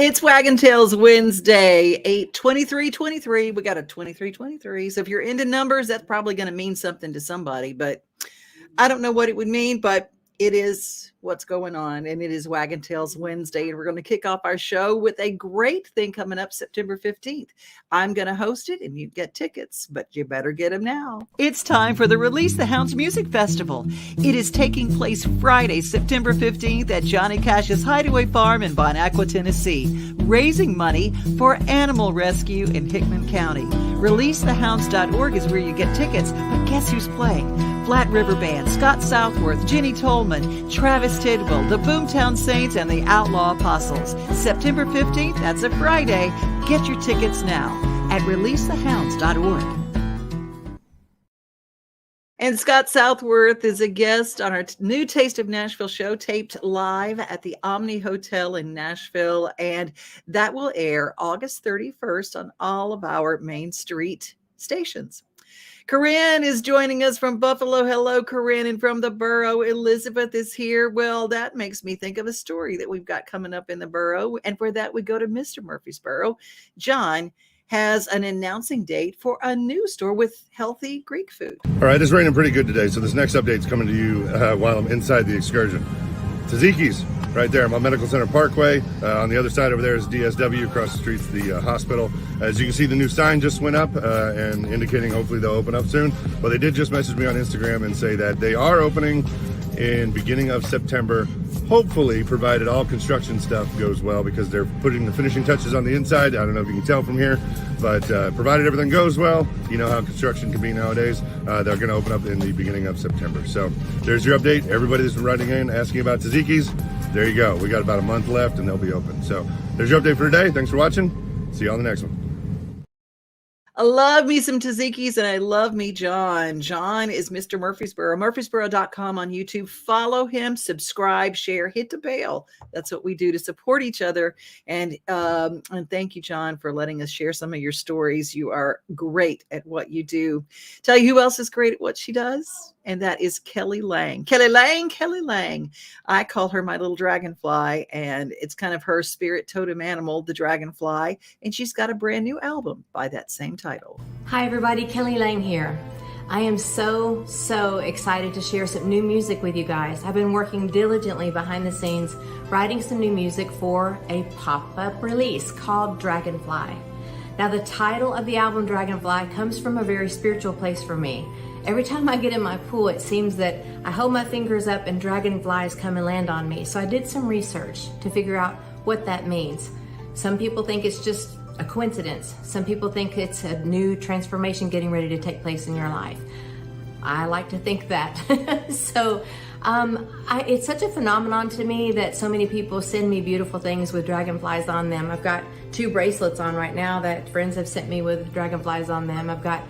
It's Waggin Tales Wednesday, 8/23/23. We got a 23/23. So if you're into numbers, that's probably going to mean something to somebody, but I don't know what it would mean, but it is what's going on. And it is Waggin Tales Wednesday. And we're going to kick off our show with a great thing coming up September 15th. I'm going to host it and you get tickets, but you better get them now. It's time for the Release the Hounds Music Festival. It is taking place Friday, September 15th at Johnny Cash's Hideaway Farm in Bon Aqua, Tennessee, raising money for animal rescue in Hickman County. ReleaseTheHounds.org is where you get tickets, but guess who's playing? Flat River Band, Scott Southworth, Jenny Tolman, Travis Tidwell, the Boomtown Saints, and the Outlaw Apostles. September 15th, that's a Friday. Get your tickets now at ReleaseTheHounds.org. And Scott Southworth is a guest on our new Taste of Nashville show, taped live at the Omni Hotel in Nashville. And that will air August 31st on all of our Main Street stations. Corinne is joining us from Buffalo. Hello, Corinne. And from the borough, Elizabeth is here. Well, that makes me think of a story that we've got coming up in the borough. And for that, we go to Mr. Murfreesboro. John has an announcing date for a new store with healthy Greek food. All right, it's raining pretty good today, so this next update is coming to you while I'm inside the excursion. Taziki's right there, my Medical Center Parkway. On the other side over there is DSW. Across the street's the hospital. As you can see, the new sign just went up and indicating hopefully they'll open up soon. Well, they did just message me on Instagram and say that they are opening in beginning of September, hopefully, provided all construction stuff goes well, because they're putting the finishing touches on the inside. I don't know if you can tell from here, but provided everything goes well, you know how construction can be nowadays, they're going to open up in the beginning of September. So there's your update. Everybody that's been writing in asking about Taziki's, there you go. We got about a month left and they'll be open. So there's your update for today. Thanks for watching. See you on the next one. I love me some Taziki's and I love me John. John is Mr. Murfreesboro, Murfreesboro.com on YouTube. Follow him, subscribe, share, hit the bell. That's what we do to support each other. And thank you, John, for letting us share some of your stories. You are great at what you do. Tell you who else is great at what she does? And that is Kelly Lang. Kelly Lang, Kelly Lang. I call her my little dragonfly, and it's kind of her spirit totem animal, the dragonfly. And she's got a brand new album by that same title. Hi everybody, Kelly Lang here. I am so excited to share some new music with you guys. I've been working diligently behind the scenes, writing some new music for a pop-up release called Dragonfly. Now the title of the album Dragonfly comes from a very spiritual place for me. Every time I get in my pool, it seems that I hold my fingers up and dragonflies come and land on me. So I did some research to figure out what that means. Some people think it's just a coincidence. Some people think it's a new transformation getting ready to take place in your life. I like to think that. So it's such a phenomenon to me that so many people send me beautiful things with dragonflies on them. I've got 2 bracelets on right now that friends have sent me with dragonflies on them. I've got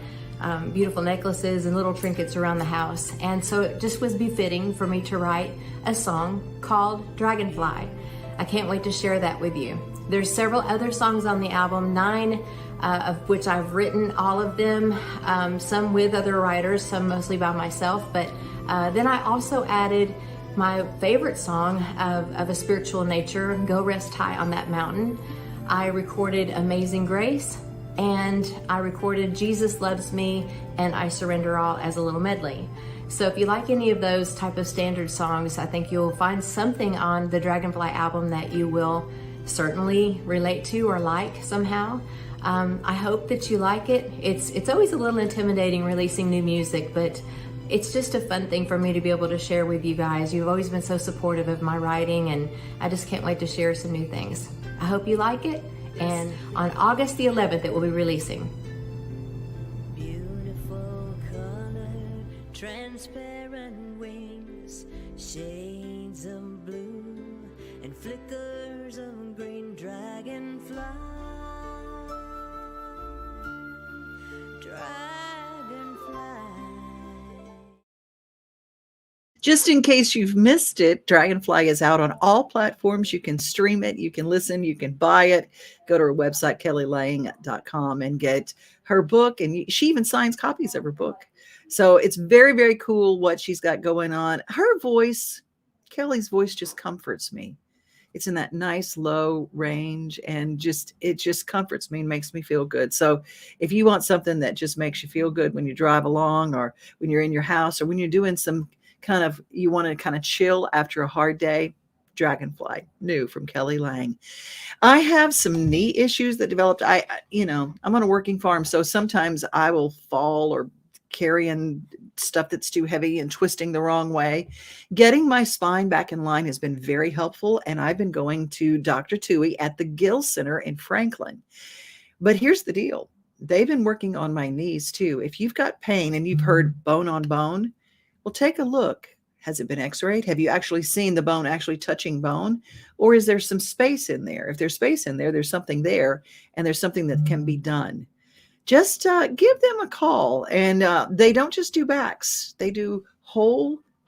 beautiful necklaces and little trinkets around the house. And so it just was befitting for me to write a song called Dragonfly. I can't wait to share that with you. There's several other songs on the album, 9 of which I've written, all of them, some with other writers, some mostly by myself. But then I also added my favorite song of a spiritual nature, Go Rest High on That Mountain. I recorded Amazing Grace, and I recorded Jesus Loves Me and I Surrender All as a little medley. So if you like any of those type of standard songs, I think you'll find something on the Dragonfly album that you will certainly relate to or like somehow. I hope that you like it. It's always a little intimidating releasing new music, but it's just a fun thing for me to be able to share with you guys. You've always been so supportive of my writing, and I just can't wait to share some new things. I hope you like it, and on August the 11th it will be releasing. Beautiful color, transparent wings, shades of blue, and flickers of green. Dragonfly, dragonfly. Just in case you've missed it, Dragonfly is out on all platforms. You can stream it, you can listen, you can buy it. Go to her website, kellylang.com, and get her book. And she even signs copies of her book. So it's very, very cool what she's got going on. Her voice, Kelly's voice, just comforts me. It's in that nice low range, and it just comforts me and makes me feel good. So if you want something that just makes you feel good when you drive along, or when you're in your house, or when you're doing some you want to kind of chill after a hard day, Dragonfly, new from Kelly Lang. I have some knee issues that developed. I'm on a working farm, so sometimes I will fall or carrying stuff that's too heavy and twisting the wrong way. Getting my spine back in line has been very helpful, and I've been going to Dr. Tui at the Gill Center in Franklin. But here's the deal. They've been working on my knees too. If you've got pain and you've heard bone on bone, well, take a look. Has it been x-rayed? Have you actually seen the bone actually touching bone? Or is there some space in there? If there's space in there, there's something there, and there's something that can be done. Just give them a call. And they don't just do backs. They do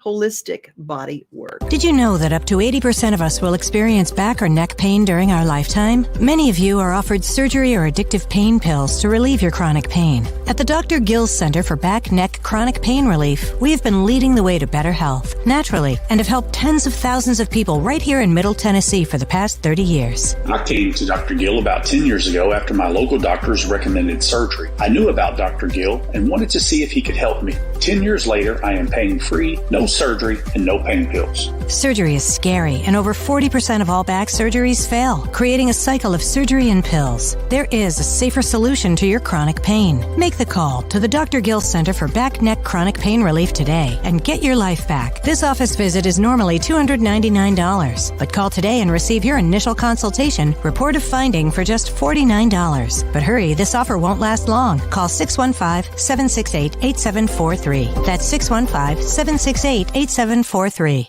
holistic body work. Did you know that up to 80% of us will experience back or neck pain during our lifetime? Many of you are offered surgery or addictive pain pills to relieve your chronic pain. At the Dr. Gill Center for Back, Neck, Chronic Pain Relief, we have been leading the way to better health, naturally, and have helped tens of thousands of people right here in Middle Tennessee for the past 30 years. I came to Dr. Gill about 10 years ago after my local doctors recommended surgery. I knew about Dr. Gill and wanted to see if he could help me. 10 years later, I am pain-free, no surgery, and no pain pills. Surgery is scary, and over 40% of all back surgeries fail, creating a cycle of surgery and pills. There is a safer solution to your chronic pain. Make the call to the Dr. Gill Center for Back, Neck, Chronic Pain Relief today and get your life back. This office visit is normally $299, but call today and receive your initial consultation, report of finding for just $49. But hurry, this offer won't last long. Call 615-768-8743. That's 615-768-8743.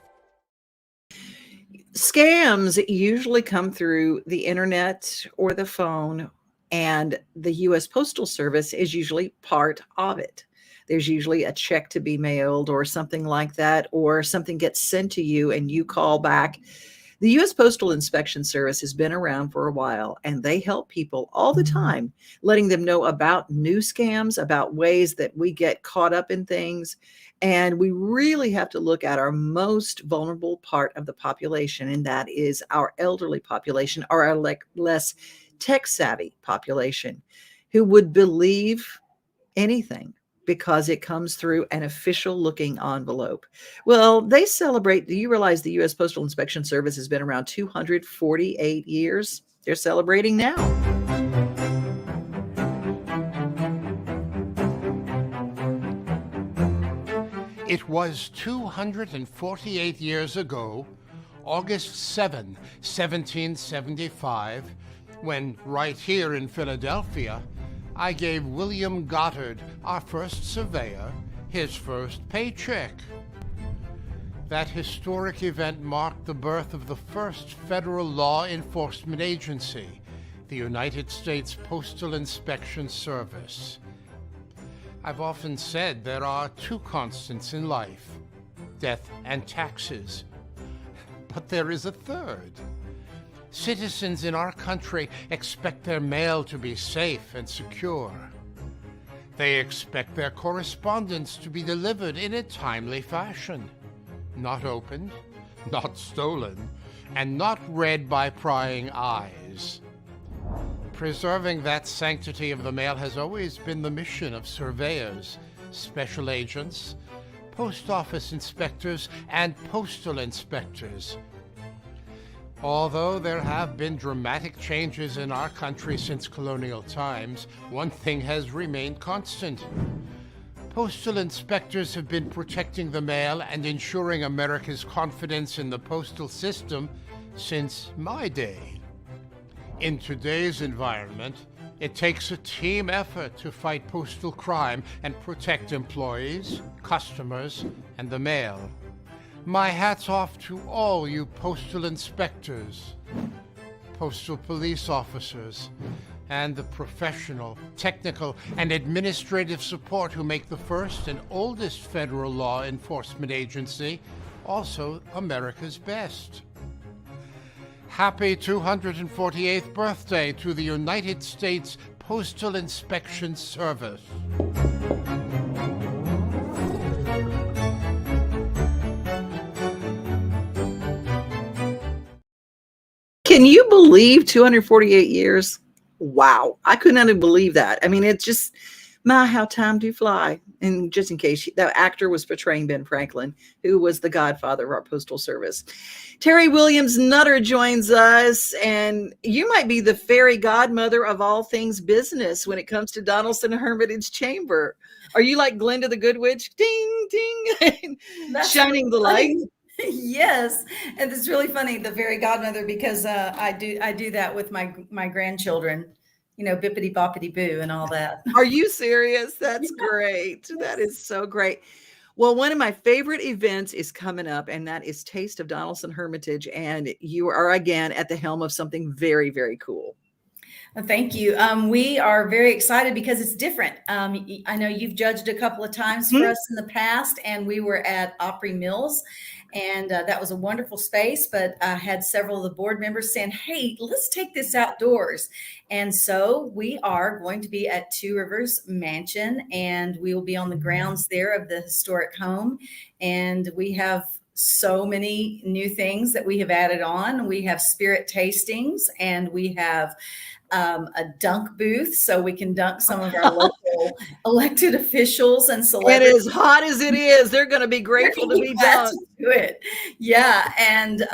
Scams usually come through the internet or the phone, and the U.S. Postal Service is usually part of it. There's usually a check to be mailed or something like that, or something gets sent to you and you call back. The U.S. Postal Inspection Service has been around for a while, and they help people all the time, letting them know about new scams, about ways that we get caught up in things. And we really have to look at our most vulnerable part of the population, and that is our elderly population, or our less tech-savvy population, who would believe anything because it comes through an official-looking envelope. Well, they celebrate. Do you realize the U.S. Postal Inspection Service has been around 248 years? They're celebrating now. It was 248 years ago, August 7, 1775, when right here in Philadelphia, I gave William Goddard, our first surveyor, his first paycheck. That historic event marked the birth of the first federal law enforcement agency, the United States Postal Inspection Service. I've often said there are two constants in life, death and taxes. But there is a third. Citizens in our country expect their mail to be safe and secure. They expect their correspondence to be delivered in a timely fashion, not opened, not stolen, and not read by prying eyes. Preserving that sanctity of the mail has always been the mission of surveyors, special agents, post office inspectors, and postal inspectors. Although there have been dramatic changes in our country since colonial times, one thing has remained constant. Postal inspectors have been protecting the mail and ensuring America's confidence in the postal system since my day. In today's environment, it takes a team effort to fight postal crime and protect employees, customers, and the mail. My hat's off to all you postal inspectors, postal police officers, and the professional, technical, and administrative support who make the first and oldest federal law enforcement agency also America's best. Happy 248th birthday to the United States Postal Inspection Service. Can you believe 248 years? Wow. I couldn't even believe that. I mean, it's just, my, how time do fly. And just in case, that actor was portraying Ben Franklin, who was the godfather of our postal service. Terry Williams Nutter joins us, and you might be the fairy godmother of all things business when it comes to Donelson Htage Chamber. Are you like Glinda the Good Witch? Ding, ding, shining the light? Yes, and it's really funny, the fairy godmother, because I do that with my grandchildren. You know, bippity boppity boo and all that. Are you serious? That's great. That is so great. Well, one of my favorite events is coming up, and that is Taste of Donelson Htage. And you are again at the helm of something very, very cool. Thank you. We are very excited because it's different. I know you've judged a couple of times for us in the past, and we were at Opry Mills, and that was a wonderful space. But I had several of the board members saying, hey, let's take this outdoors. And so we are going to be at Two Rivers Mansion, and we will be on the grounds there of the historic home. And we have so many new things that we have added on. We have spirit tastings, and we have a dunk booth, so we can dunk some of our local elected officials and celebrities. And as hot as it is, they're going to be grateful to be dunked. Yeah, and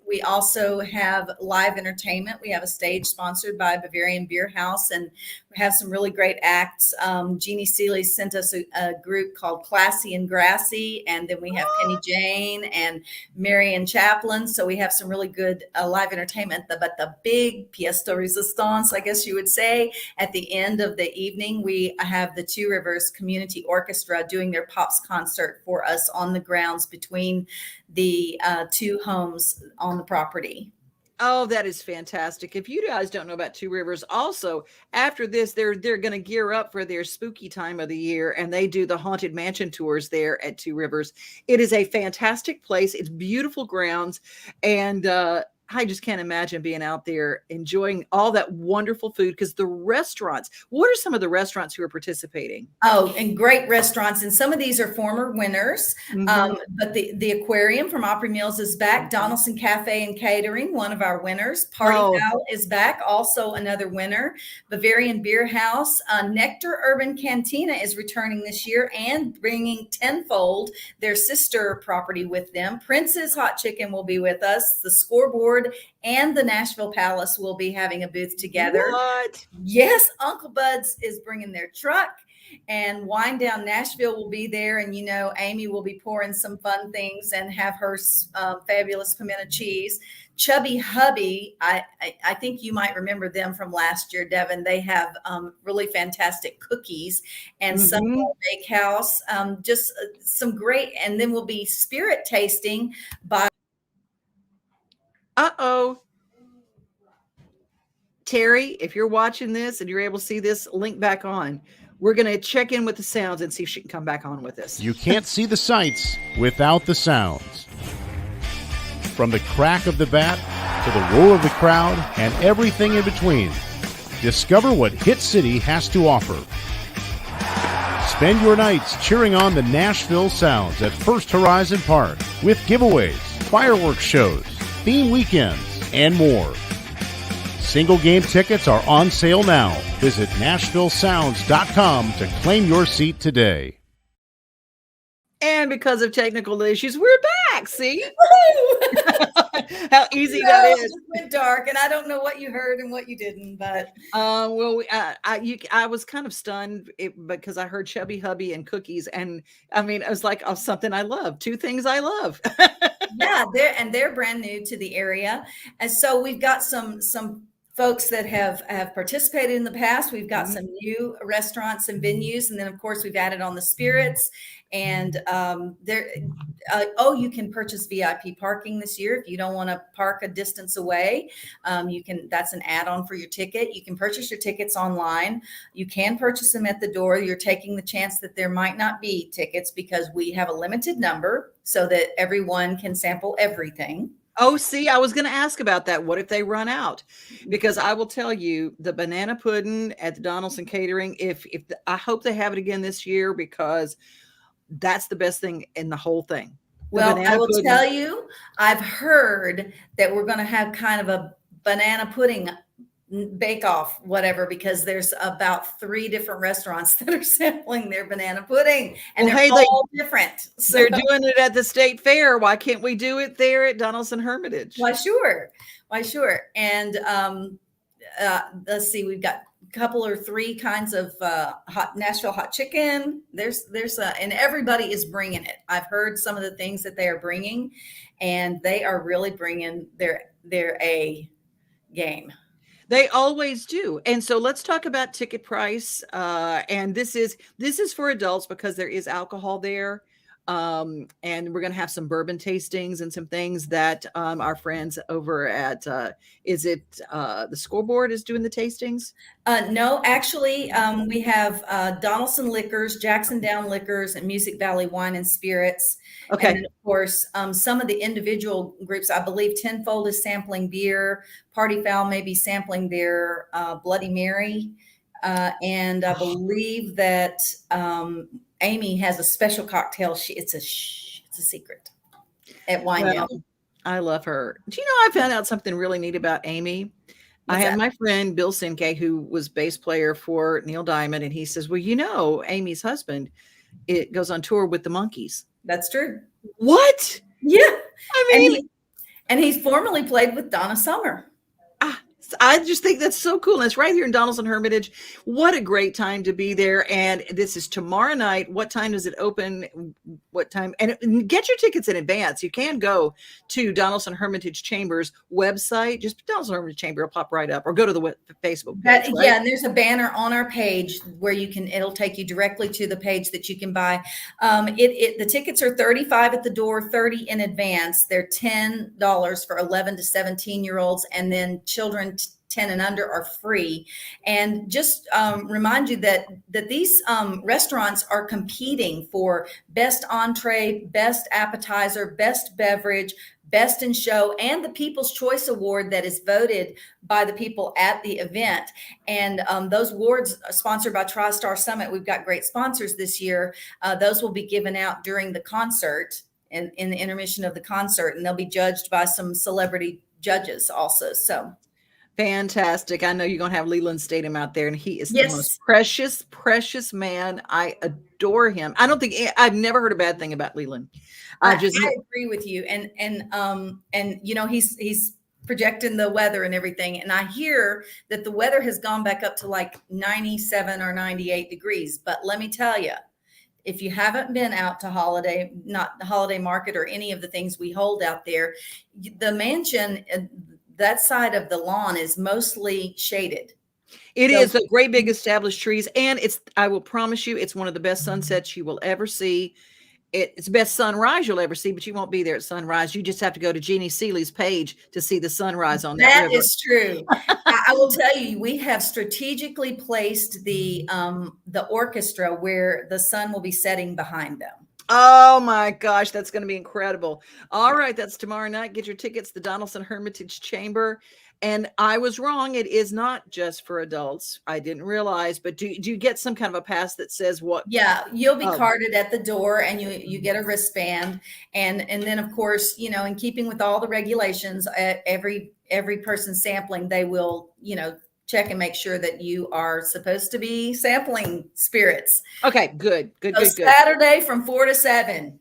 we also have live entertainment. We have a stage sponsored by Bavarian Beer House, and we have some really great acts. Jeannie Seeley sent us a group called Classy and Grassy, and then we have Penny Jane and Marion Chaplin. So we have some really good live entertainment. But the big pièce de résistance, I guess you would say, at the end of the evening, we have the Two Rivers Community Orchestra doing their Pops concert for us on the grounds between the two homes on the property. Oh, that is fantastic. If you guys don't know about Two Rivers, also after this, they're going to gear up for their spooky time of the year, and they do the Haunted Mansion tours there at Two Rivers. It is a fantastic place. It's beautiful grounds, and I just can't imagine being out there enjoying all that wonderful food, because the restaurants, what are some of the restaurants who are participating? Oh, and great restaurants. And some of these are former winners. But the aquarium from Opry Mills is back. Donelson Cafe and Catering, one of our winners. Party Val is back, also another winner. Bavarian Beer House. Nectar Urban Cantina is returning this year and bringing tenfold their sister property with them. Prince's Hot Chicken will be with us. The Scoreboard and the Nashville Palace will be having a booth together. What? Yes, Uncle Bud's is bringing their truck, and Wine Down Nashville will be there. And, you know, Amy will be pouring some fun things and have her fabulous pimento cheese. Chubby Hubby, I think you might remember them from last year, Devin. They have really fantastic cookies, and Sunwell Bakehouse, just some great. And then we'll be spirit tasting by Terry, if you're watching this and you're able to see this, link back on. We're going to check in with the sounds and see if she can come back on with us. You can't see the sights without the sounds. From the crack of the bat to the roar of the crowd and everything in between, discover what Hit City has to offer. Spend your nights cheering on the Nashville Sounds at First Horizon Park with giveaways, fireworks shows, theme weekends, and more. Single game tickets are on sale now. Visit NashvilleSounds.com to claim your seat today. And because of technical issues, we're back. See how easy that is. It just went dark, and I don't know what you heard and what you didn't. But I was kind of stunned because I heard Chubby Hubby and cookies, and I mean, it was like, oh, something I love. Two things I love. yeah, they're brand new to the area, and so we've got some folks that have participated in the past. We've got some new restaurants and venues, and then of course we've added on the spirits. And you can purchase VIP parking this year if you don't want to park a distance away. That's an add-on for your ticket. You can purchase your tickets online. You can purchase them at the door. You're taking the chance that there might not be tickets because we have a limited number so that everyone can sample everything. Oh, see, I was going to ask about that. What if they run out? Because I will tell you, the banana pudding at the Donelson Catering, I hope they have it again this year, because that's the best thing in the whole thing. Well, I will tell you, I've heard that we're going to have kind of a banana pudding bake-off, whatever, because there's about 3 different restaurants that are sampling their banana pudding, and they're all different. So, they're doing it at the state fair. Why can't we do it there at Donelson Hermitage? Why sure. And let's see, we've got a couple or 3 kinds of Nashville hot chicken. There's and everybody is bringing it. I've heard some of the things that they are bringing, and they are really bringing their A game. They always do. And so let's talk about ticket price. And this is for adults because there is alcohol there. And we're going to have some bourbon tastings and some things that our friends over at the Scoreboard is doing the tastings? No, actually, we have Donelson Liquors, Jackson Down Liquors, and Music Valley Wine and Spirits. Okay. And then, of course, some of the individual groups, I believe Tenfold is sampling beer. Party Foul may be sampling their Bloody Mary. And I believe that Amy has a special cocktail. It's a secret at Wine Mill. I love her. Do you know, I found out something really neat about Amy? I had my friend Bill Sinke, who was bass player for Neil Diamond, and he says, well, you know, Amy's husband, it goes on tour with the Monkees. That's true. What? Yeah. I mean, and he's formerly played with Donna Summer. I just think that's so cool. And it's right here in Donelson Hermitage. What a great time to be there. And this is tomorrow night. What time does it open? What time? And get your tickets in advance. You can go to Donelson Htage Chamber's website. Just Donelson Htage Chamber will pop right up, or go to the Facebook page. Right? Yeah, and there's a banner on our page where it'll take you directly to the page that you can buy. The tickets are $35 at the door, $30 in advance. They're $10 for 11 to 17-year-olds, and then children 10 and under are free. And just remind you that these restaurants are competing for best entree, best appetizer, best beverage, best in show, and the People's Choice Award that is voted by the people at the event. And those awards are sponsored by TriStar Summit. We've got great sponsors this year. Those will be given out during the concert and in the intermission of the concert, and they'll be judged by some celebrity judges also. So fantastic. I know you're going to have Leland Statham out there, and he is the most precious man. I adore him. I've never heard a bad thing about Leland. I agree with you. And you know, he's projecting the weather and everything. And I hear that the weather has gone back up to like 97 or 98 degrees. But let me tell you, if you haven't been out to not the holiday market or any of the things we hold out there, the mansion, that side of the lawn is mostly shaded. It is a great big established trees. And I will promise you, it's one of the best sunsets you will ever see. It's the best sunrise you'll ever see, but you won't be there at sunrise. You just have to go to Jeannie Seeley's page to see the sunrise on that river. That is true. I will tell you, we have strategically placed the orchestra where the sun will be setting behind them. Oh my gosh, that's going to be incredible. All right, that's tomorrow night. Get your tickets, the Donelson Htage Chamber. And I was wrong. It is not just for adults. I didn't realize, but do you get some kind of a pass that says what? Yeah, you'll be Oh. carded at the door, and you get a wristband, and then of course, in keeping with all the regulations, every person sampling, they will check and make sure that you are supposed to be sampling spirits. Okay, good. So Saturday from 4 to 7.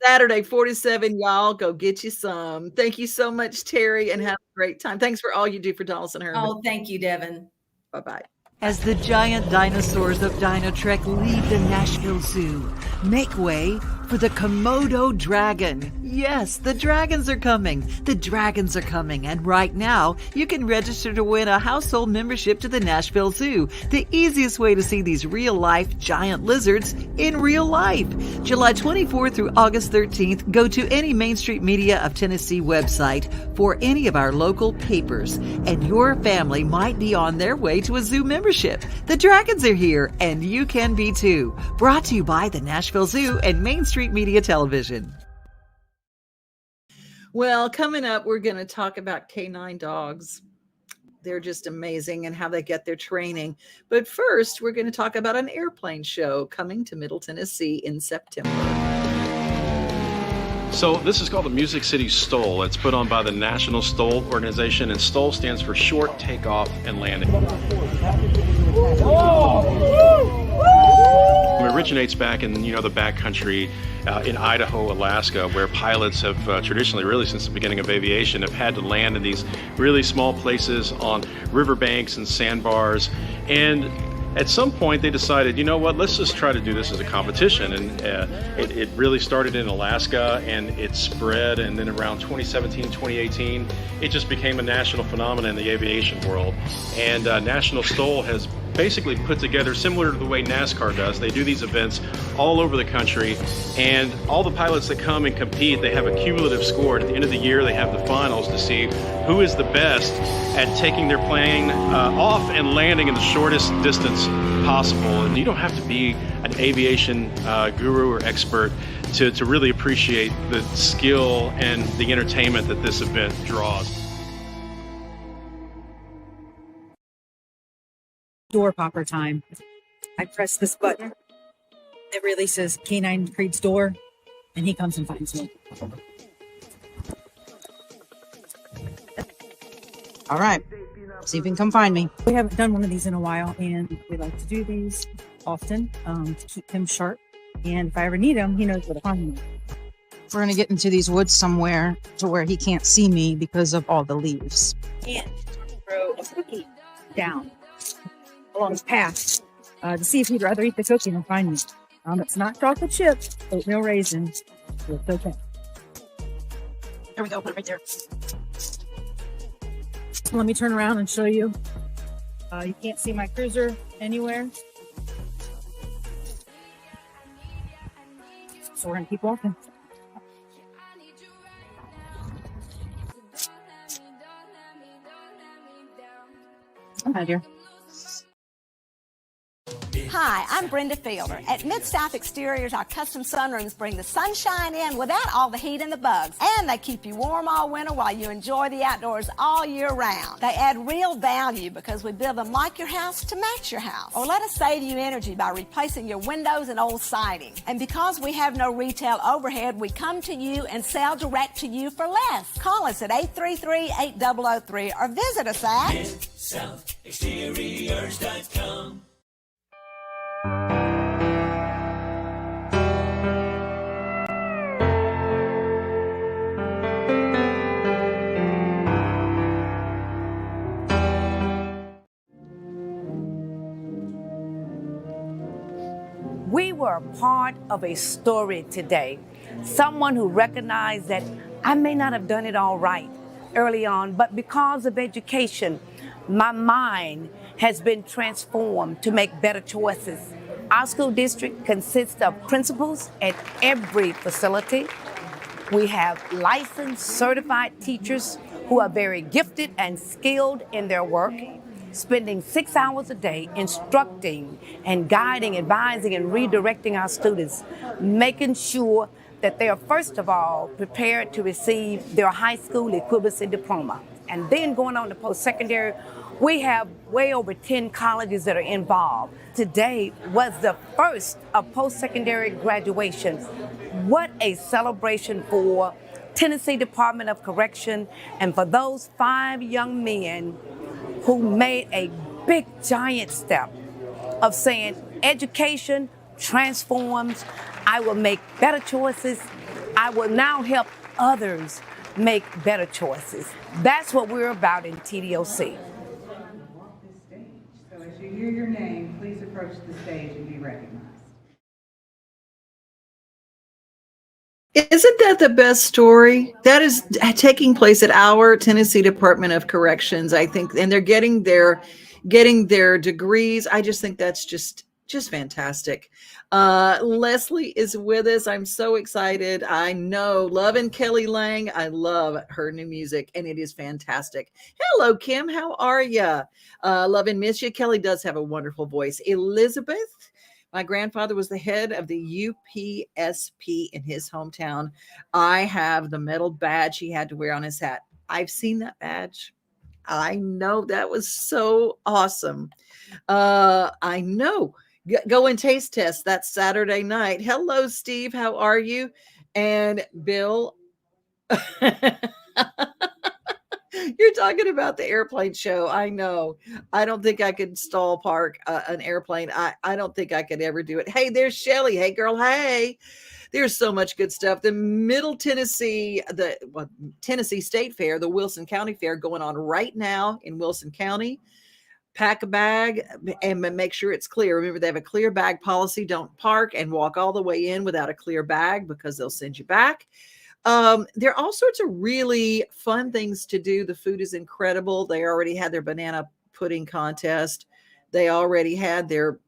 Saturday, 47, y'all go get you some. Thank you so much, Terry, and have a great time. Thanks for all you do for Donelson Herman. Oh, thank you, Devin. Bye-bye. As the giant dinosaurs of Dino Trek leave the Nashville Zoo, make way for the Komodo dragon. Yes, the dragons are coming. The dragons are coming. And right now, you can register to win a household membership to the Nashville Zoo. The easiest way to see these real-life giant lizards in real life. July 24th through August 13th, go to any Main Street Media of Tennessee website for any of our local papers, and your family might be on their way to a zoo membership. The dragons are here, and you can be too. Brought to you by the Nashville Zoo and Main Street Media Television. Well, coming up, we're going to talk about canine dogs. They're just amazing and how they get their training. But first, we're going to talk about an airplane show coming to Middle Tennessee in September. So this is called the Music City STOL. It's put on by the National STOL Organization, and STOL stands for Short Takeoff and Landing. It originates back in the backcountry in Idaho, Alaska, where pilots have traditionally, really since the beginning of aviation, have had to land in these really small places on riverbanks and sandbars. And at some point they decided, let's just try to do this as a competition. And it really started in Alaska, and it spread, and then around 2017, 2018, it just became a national phenomenon in the aviation world. And National STOL has basically put together, similar to the way NASCAR does. They do these events all over the country, and all the pilots that come and compete, they have a cumulative score. At the end of the year, they have the finals to see who is the best at taking their plane off and landing in the shortest distance possible. And you don't have to be an aviation guru or expert to really appreciate the skill and the entertainment that this event draws. Door popper time. I press this button. It releases Canine Creed's door, and he comes and finds me. All right. See if you can come find me. We haven't done one of these in a while, and we like to do these often to keep him sharp. And if I ever need him, he knows where to find me. We're going to get into these woods somewhere to where he can't see me because of all the leaves. And throw a cookie down along his path to see if he'd rather eat the cookie than find me. It's not chocolate chip, oatmeal raisin. It's okay. There we go. Put it right there. Let me turn around and show you. You can't see my cruiser anywhere. So we're going to keep walking. Hi, dear. Hi, I'm Brenda Fielder. At Mid-South Exteriors, our custom sunrooms bring the sunshine in without all the heat and the bugs. And they keep you warm all winter while you enjoy the outdoors all year round. They add real value because we build them like your house to match your house. Or let us save you energy by replacing your windows and old siding. And because we have no retail overhead, we come to you and sell direct to you for less. Call us at 833-8003 or visit us at MidSouthExteriors.com. We were a part of a story today. Someone who recognized that I may not have done it all right early on, but because of education, my mind has been transformed to make better choices. Our school district consists of principals at every facility. We have licensed, certified teachers who are very gifted and skilled in their work, spending 6 hours a day instructing and guiding, advising, and redirecting our students, making sure that they are, first of all, prepared to receive their high school equivalency diploma. and then going on to post-secondary. We have way over 10 colleges that are involved. Today was the first of post-secondary graduation. What a celebration for Tennessee Department of Correction and for those 5 young men who made a big, giant step of saying education transforms. I will make better choices. I will now help others make better choices. That's what we're about in TDOC. So as you hear your name, please approach the stage and be recognized. Isn't that the best story? That is taking place at our Tennessee Department of Corrections, I think, and they're getting their degrees. I just think that's just fantastic. Leslie is with us. I'm so excited. I know, loving Kelly Lang. I love her new music, and it is fantastic. Hello, Kim. How are you? Love and miss you. Kelly does have a wonderful voice. Elizabeth. My grandfather was the head of the UPSP in his hometown. I have the metal badge he had to wear on his hat. I've seen that badge. I know, that was so awesome. I know. Go and taste test. That's Saturday night. Hello, Steve. How are you? And Bill. You're talking about the airplane show. I know. I don't think I could stall park an airplane. I don't think I could ever do it. Hey, there's Shelly. Hey, girl. Hey. There's so much good stuff. The Middle Tennessee, Tennessee State Fair, the Wilson County Fair going on right now in Wilson County. Pack a bag and make sure it's clear. Remember, they have a clear bag policy. Don't park and walk all the way in without a clear bag because they'll send you back. There are all sorts of really fun things to do. The food is incredible. They already had their banana pudding contest. They already had their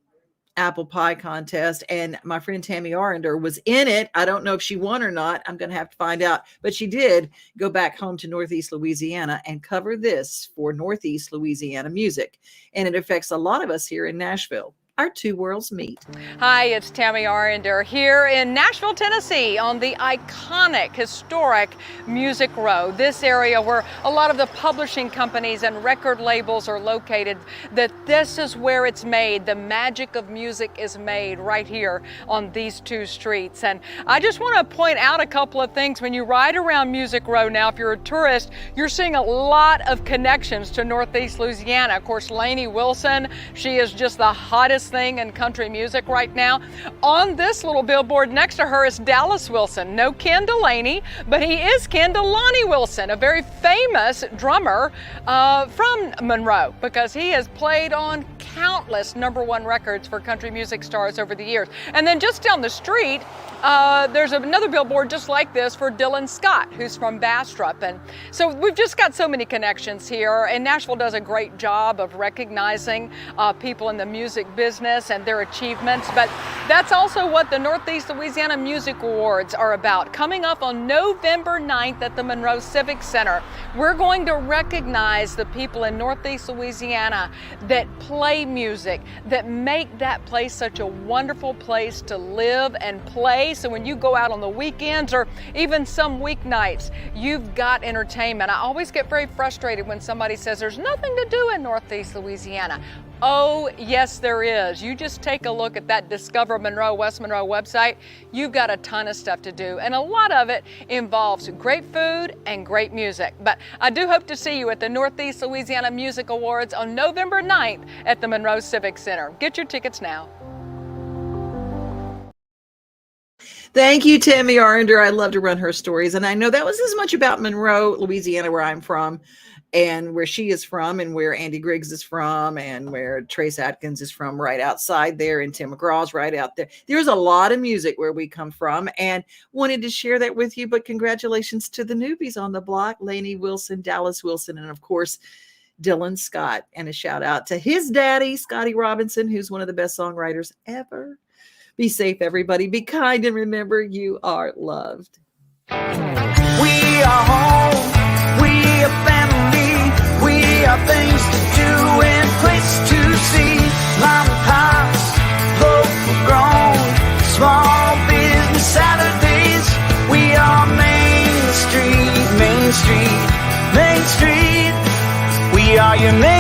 apple pie contest. And my friend Tammy Arender was in it. I don't know if she won or not. I'm going to have to find out. But she did go back home to Northeast Louisiana and cover this for Northeast Louisiana music. And it affects a lot of us here in Nashville. Our two worlds meet. Hi, it's Tammy Arender here in Nashville, Tennessee on the iconic, historic Music Row. This area where a lot of the publishing companies and record labels are located, that this is where it's made. The magic of music is made right here on these two streets. And I just want to point out a couple of things. When you ride around Music Row now, if you're a tourist, you're seeing a lot of connections to Northeast Louisiana. Of course, Lainey Wilson, she is just the hottest thing in country music right now. On this little billboard next to her is Dallas Wilson. No Ken Delaney, but he is Ken Deloney Wilson, a very famous drummer from Monroe, because he has played on countless #1 records for country music stars over the years. And then just down the street, there's another billboard just like this for Dylan Scott, who's from Bastrop. And so we've just got so many connections here, and Nashville does a great job of recognizing people in the music business and their achievements. But that's also what the Northeast Louisiana Music Awards are about. Coming up on November 9th at the Monroe Civic Center, we're going to recognize the people in Northeast Louisiana that play music, that make that place such a wonderful place to live and play. So when you go out on the weekends or even some weeknights, you've got entertainment. I always get very frustrated when somebody says there's nothing to do in Northeast Louisiana. Oh, yes, there is. You just take a look at that Discover Monroe, West Monroe website. You've got a ton of stuff to do, and a lot of it involves great food and great music. But I do hope to see you at the Northeast Louisiana Music Awards on November 9th at the Monroe Civic Center. Get your tickets now. Thank you, Tammy Arender. I love to run her stories. And I know that was as much about Monroe, Louisiana, where I'm from, and where she is from, and where Andy Griggs is from, and where Trace Atkins is from, right outside there, and Tim McGraw's right out there. There's a lot of music where we come from, and wanted to share that with you. But congratulations to the newbies on the block, Lainey Wilson, Dallas Wilson, and of course, Dylan Scott. And a shout out to his daddy, Scotty Robinson, who's one of the best songwriters ever. Be safe, everybody. Be kind, and remember, you are loved. We are home. We are family. We are things to do and place to see. Mom and pops, local grown, small business Saturdays. We are Main Street, Main Street, Main Street. your name.